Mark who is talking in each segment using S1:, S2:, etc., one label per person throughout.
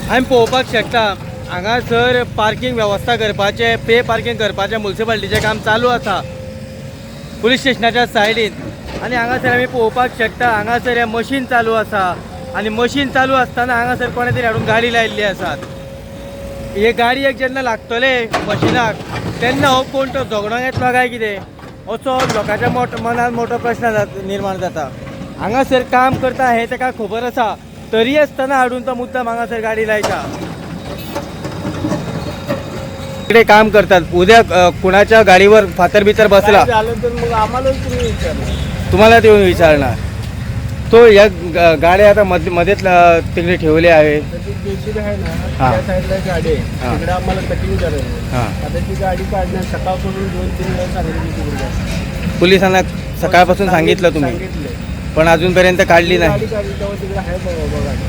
S1: आमी पळोवपाक शकता हांगासर पार्किंग वेवस्था करपाचें पे पार्किंग करपाचें म्युनिसिपालिटीचें काम चालू आसा पुलीस स्टेशनाच्या सायडीन। आनी हांगासर आमी पळोवपाक शकता हांगासर हें मशीन चालू आसा आनी मशीन चालू आसतना हांगासर कोणे तरी हाडून गाडी लायिल्ली आसात। हे गाडयेक जेन्ना लागतले मशिनाक तेन्ना हो कोण तो झगडोंक येतलो काय कितें असो लोकांच्या मनात मोठो प्रश्न निर्माण जाता। हांगासर काम करता हें ताका खबर आसा तरी आसतना हाडून तो मुद्दाम हांगासर गाडी लायता। इकडे काम करतात उद्या कुणाच्या गाडीवर फातर बितर बसला
S2: झालं तर मग आम्हाला तुम्ही विचारणार,
S1: तुम्हाला ते येऊन विचारणार। तो या गाड्या आता मध्येच तिकडे ठेवले आहे।
S2: जेसीबी आहे ना
S1: हा.
S2: त्या साईडला गाडी
S1: हा.
S2: आहे, तिकडे आम्हाला कटिंग करायचं।
S1: हां
S2: आता ती गाडी काढण्यात सकाळपासून 2-3 वेळा सांगितली तिकडे
S1: पोलिसांना सकाळपासून सांगितलं तुम्ही
S2: सांगितलं
S1: पण अजूनपर्यंत काढली नाही।
S2: गाडी काढली तेव्हा तिकडे आहे बाबा गाडी,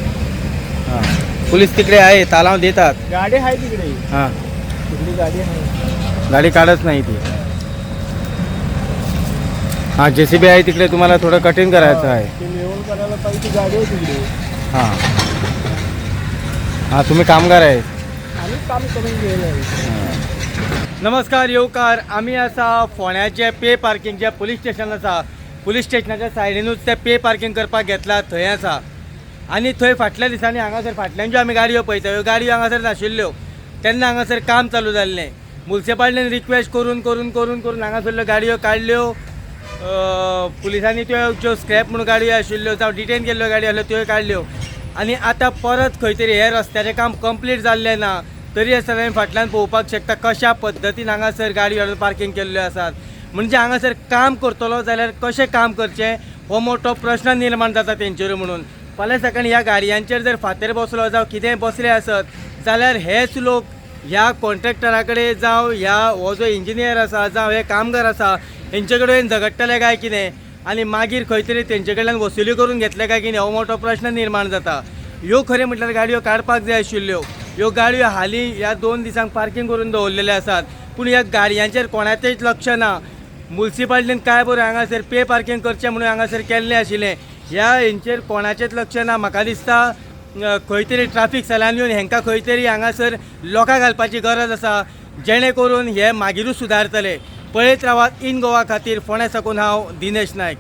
S1: हां पोलीस तिकडे आहे तालाव देतात।
S2: गाडी आहे तिकडे,
S1: हां
S2: तिकडे गाडी आहे।
S1: गाडी काढत नाही ती। हां JCB आहे तिकडे तुम्हाला थोडं कटिंग करायचं आहे।
S2: ते लेवल करायला पाहिजे, ती गाडी आहे तिकडे।
S1: हां हां तुम्ही कामगार आहे।
S2: आम्ही काम करून गेलो आहे।
S1: नमस्कार येवकार आमी आसा फोण्याचे पे पार्किंग जे पुलीस स्टेशन आसा पुलीस स्टेशनाच्या सायडीनूच ते पे पार्किंग करपाक घेतला थंय आसा। आनी थंय फाटल्या दिसांनी हांगासर फाटल्यान आमी गाडयो पळयता ह्यो गाडयो हांगासर नाशिल्ल्यो तेन्ना हांगासर काम चालू जाल्लें। म्युनिसिपालिटीन रिक्वेस्ट करून करून करून करून हांगासरल्यो गाडयो काडल्यो, पुलिसांनी त्यो ज्यो स्क्रॅप म्हणून गाडयो आशिल्ल्यो जावं डिटेन केल्ल्यो गाडयो आसल्यो त्यो काडल्यो आनी आतां परत खंय तरी हे रस्त्याचें काम कंप्लीट जाल्लें ना तरी आसतना आमी फाटल्यान पळोवपाक शकता कशा पद्दतीन हांगासर गाडयो हाडून पार्किंग केल्ल्यो आसात। म्हणजे हांगासर काम करतलो जाल्यार कशें काम करचें हो मोठो प्रश्न निर्माण जाता तेंचेर म्हणून। फाल्यां सकाळीं ह्या गाडयांचेर जर फातर बसलो जावं कितेंय बसले आसत जाल्यार हेच लोक ह्या कॉन्ट्रॅक्टरा कडेन जावं ह्या हो जो इंजिनियर आसा जावं हे कामगार आसा हेंचे कडेन झगडटले काय कितें आनी मागीर खंय तरी तेंचे कडल्यान वसुली करून घेतले काय कितें हो मोठो प्रश्न निर्माण जाता। ह्यो खरें म्हटल्यार गाडयो काडपाक जाय आशिल्ल्यो, ह्यो गाडयो हालीं ह्या 2 दिसांक पार्किंग करून दवरलेले आसात पूण ह्या गाडयांचेर कोणाचेंच लक्ष ना। म्युनिसिपालिटीन काय बरें हांगासर पे पार्किंग करचें म्हणून हांगासर केल्लें आशिल्लें, ह्या हेंचेर कोणाचेंच लक्ष ना। म्हाका दिसता खंय तरी ट्रॅफिक सेलान येवन हेंकां खंय तरी हांगासर लोकां घालपाची गरज आसा जेणे करून हे मागीरूच सुदारतले। पळयत रावात इन गोवा खातीर फोण्या साकून हांव दिनेश नायक।